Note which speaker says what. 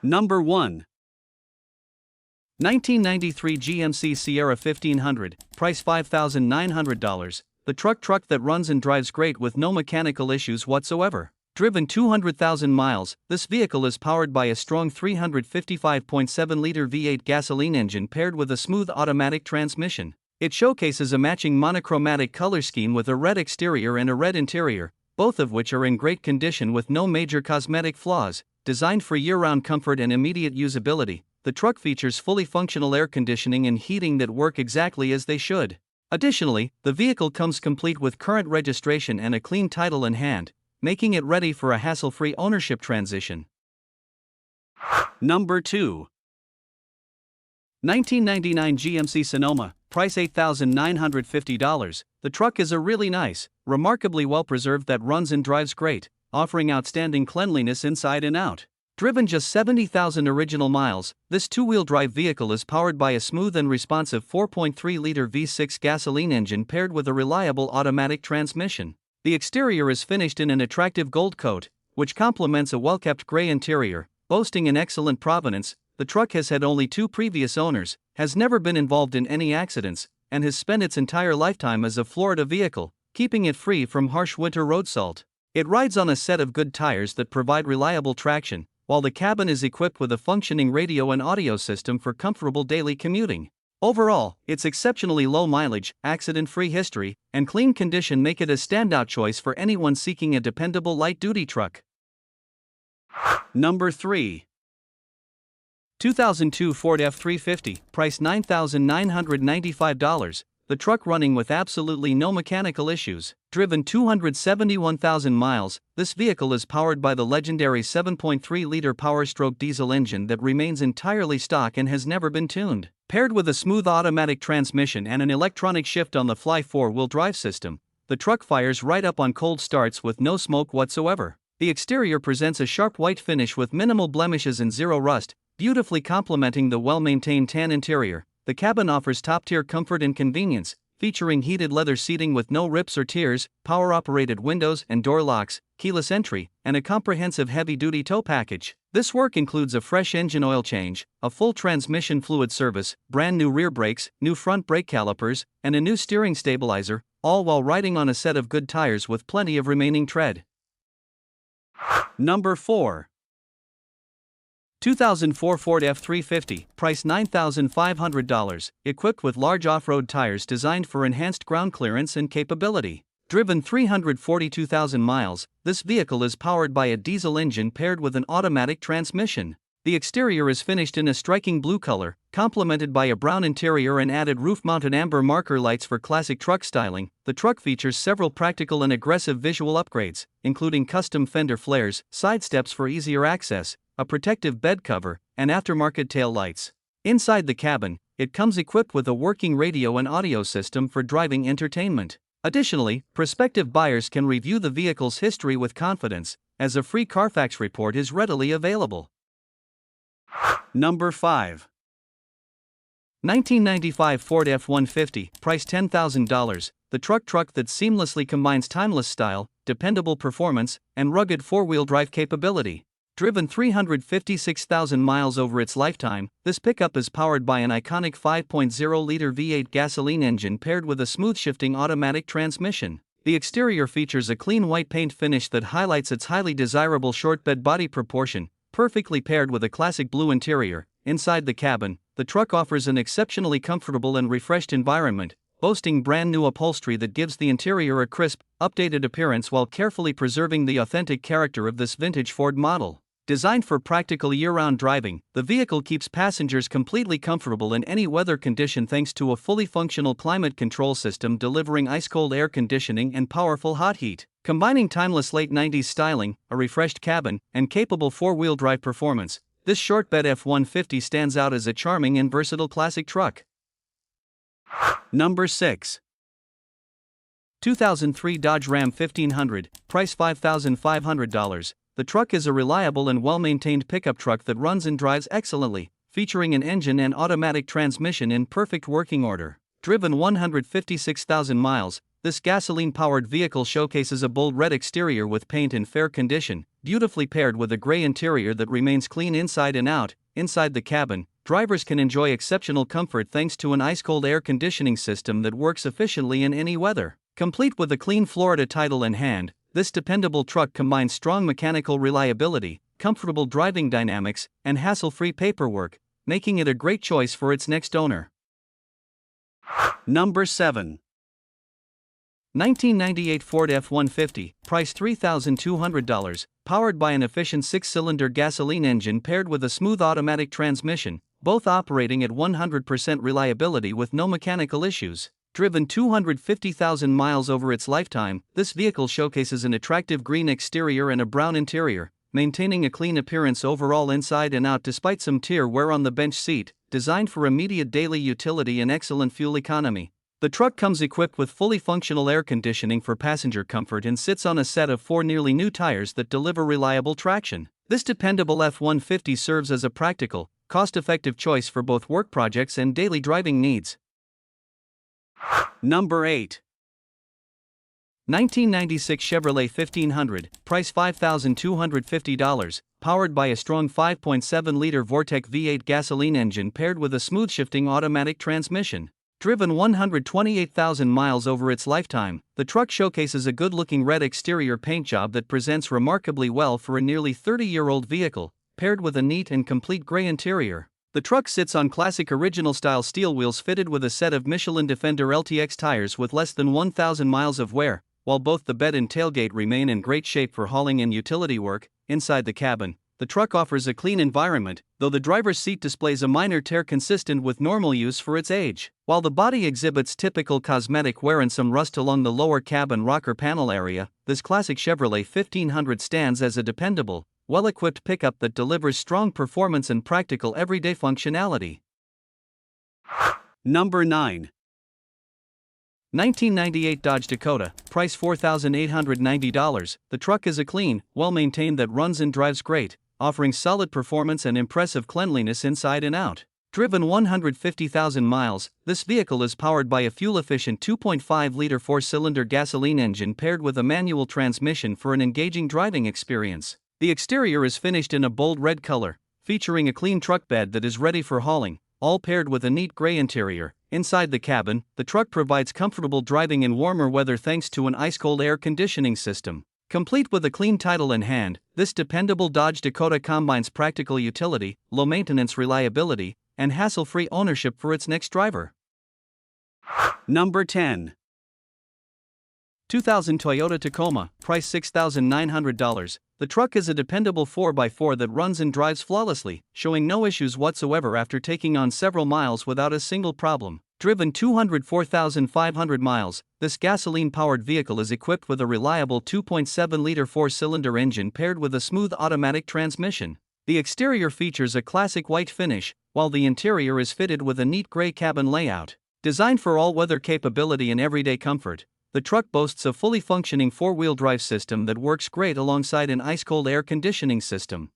Speaker 1: Number 1. 1993 GMC Sierra 1500, price $5,900. The truck that runs and drives great with no mechanical issues whatsoever. Driven 200,000 miles, this vehicle is powered by a strong 355.7-liter V8 gasoline engine paired with a smooth automatic transmission. It showcases a matching monochromatic color scheme with a red exterior and a red interior, both of which are in great condition with no major cosmetic flaws. Designed for year-round comfort and immediate usability, the truck features fully functional air conditioning and heating that work exactly as they should. Additionally, the vehicle comes complete with current registration and a clean title in hand, making it ready for a hassle-free ownership transition. Number 2. 1999 GMC Sonoma, price $8,950. The truck is a really nice, remarkably well-preserved that runs and drives great, offering outstanding cleanliness inside and out. Driven just 70,000 original miles, this two-wheel drive vehicle is powered by a smooth and responsive 4.3-liter V6 gasoline engine paired with a reliable automatic transmission. The exterior is finished in an attractive gold coat, which complements a well-kept gray interior. Boasting an excellent provenance, the truck has had only 2 previous owners, has never been involved in any accidents, and has spent its entire lifetime as a Florida vehicle, keeping it free from harsh winter road salt. It rides on a set of good tires that provide reliable traction, while the cabin is equipped with a functioning radio and audio system for comfortable daily commuting. Overall, its exceptionally low mileage, accident-free history, and clean condition make it a standout choice for anyone seeking a dependable light-duty truck. Number 3. 2002 Ford F-350, price $9,995. The truck running with absolutely no mechanical issues. Driven 271,000 miles, this vehicle is powered by the legendary 7.3-liter Power-Stroke diesel engine that remains entirely stock and has never been tuned. Paired with a smooth automatic transmission and an electronic shift-on-the-fly 4-wheel drive system, the truck fires right up on cold starts with no smoke whatsoever. The exterior presents a sharp white finish with minimal blemishes and zero rust, beautifully complementing the well-maintained tan interior. The cabin offers top-tier comfort and convenience, featuring heated leather seating with no rips or tears, power-operated windows and door locks, keyless entry, and a comprehensive heavy-duty tow package. This work includes a fresh engine oil change, a full transmission fluid service, brand new rear brakes, new front brake calipers, and a new steering stabilizer, all while riding on a set of good tires with plenty of remaining tread. Number 4. 2004 Ford F-350, price $9,500, equipped with large off-road tires designed for enhanced ground clearance and capability. Driven 342,000 miles, this vehicle is powered by a diesel engine paired with an automatic transmission. The exterior is finished in a striking blue color, complemented by a brown interior and added roof-mounted amber marker lights for classic truck styling. The truck features several practical and aggressive visual upgrades, including custom fender flares, side steps for easier access, a protective bed cover, and aftermarket tail lights. Inside the cabin, it comes equipped with a working radio and audio system for driving entertainment. Additionally, prospective buyers can review the vehicle's history with confidence, as a free Carfax report is readily available. Number 5. 1995 Ford F-150, price $10,000. The truck that seamlessly combines timeless style, dependable performance, and rugged 4-wheel drive capability. Driven 356,000 miles over its lifetime, this pickup is powered by an iconic 5.0-liter V8 gasoline engine paired with a smooth-shifting automatic transmission. The exterior features a clean white paint finish that highlights its highly desirable short bed body proportion, perfectly paired with a classic blue interior. Inside the cabin, the truck offers an exceptionally comfortable and refreshed environment, boasting brand new upholstery that gives the interior a crisp, updated appearance while carefully preserving the authentic character of this vintage Ford model. Designed for practical year-round driving, the vehicle keeps passengers completely comfortable in any weather condition thanks to a fully functional climate control system delivering ice-cold air conditioning and powerful hot heat. Combining timeless late 90s styling, a refreshed cabin, and capable 4-wheel drive performance, this short bed F-150 stands out as a charming and versatile classic truck. Number 6. 2003 Dodge Ram 1500, price $5,500. The truck is a reliable and well-maintained pickup truck that runs and drives excellently, featuring an engine and automatic transmission in perfect working order. Driven 156,000 miles, this gasoline-powered vehicle showcases a bold red exterior with paint in fair condition, beautifully paired with a gray interior that remains clean inside and out. Inside the cabin, drivers can enjoy exceptional comfort thanks to an ice-cold air conditioning system that works efficiently in any weather. Complete with a clean Florida title in hand, this dependable truck combines strong mechanical reliability, comfortable driving dynamics, and hassle-free paperwork, making it a great choice for its next owner. Number 7. 1998 Ford F-150, price $3,200, powered by an efficient 6-cylinder gasoline engine paired with a smooth automatic transmission, both operating at 100% reliability with no mechanical issues. Driven 250,000 miles over its lifetime, this vehicle showcases an attractive green exterior and a brown interior, maintaining a clean appearance overall inside and out despite some tear wear on the bench seat. Designed for immediate daily utility and excellent fuel economy, the truck comes equipped with fully functional air conditioning for passenger comfort and sits on a set of 4 nearly new tires that deliver reliable traction. This dependable F-150 serves as a practical, cost-effective choice for both work projects and daily driving needs. Number 8. 1996 Chevrolet 1500, price $5,250, powered by a strong 5.7-liter Vortec V8 gasoline engine paired with a smooth-shifting automatic transmission. Driven 128,000 miles over its lifetime, the truck showcases a good-looking red exterior paint job that presents remarkably well for a nearly 30-year-old vehicle, paired with a neat and complete gray interior. The truck sits on classic original-style steel wheels fitted with a set of Michelin Defender LTX tires with less than 1,000 miles of wear, while both the bed and tailgate remain in great shape for hauling and utility work. Inside the cabin, the truck offers a clean environment, though the driver's seat displays a minor tear consistent with normal use for its age. While the body exhibits typical cosmetic wear and some rust along the lower cabin rocker panel area, this classic Chevrolet 1500 stands as a dependable, well-equipped pickup that delivers strong performance and practical everyday functionality. Number 9. 1998 Dodge Dakota, price $4,890. The truck is a clean, well-maintained that runs and drives great, offering solid performance and impressive cleanliness inside and out. Driven 150,000 miles, this vehicle is powered by a fuel-efficient 2.5-liter 4-cylinder gasoline engine paired with a manual transmission for an engaging driving experience. The exterior is finished in a bold red color, featuring a clean truck bed that is ready for hauling, all paired with a neat gray interior. Inside the cabin, the truck provides comfortable driving in warmer weather thanks to an ice-cold air conditioning system. Complete with a clean title in hand, this dependable Dodge Dakota combines practical utility, low-maintenance reliability, and hassle-free ownership for its next driver. Number 10. 2000 Toyota Tacoma, price $6,900. The truck is a dependable 4x4 that runs and drives flawlessly, showing no issues whatsoever after taking on several miles without a single problem. Driven 204,500 miles, this gasoline-powered vehicle is equipped with a reliable 2.7-liter 4-cylinder engine paired with a smooth automatic transmission. The exterior features a classic white finish, while the interior is fitted with a neat gray cabin layout. Designed for all-weather capability and everyday comfort, the truck boasts a fully functioning 4-wheel drive system that works great alongside an ice-cold air conditioning system.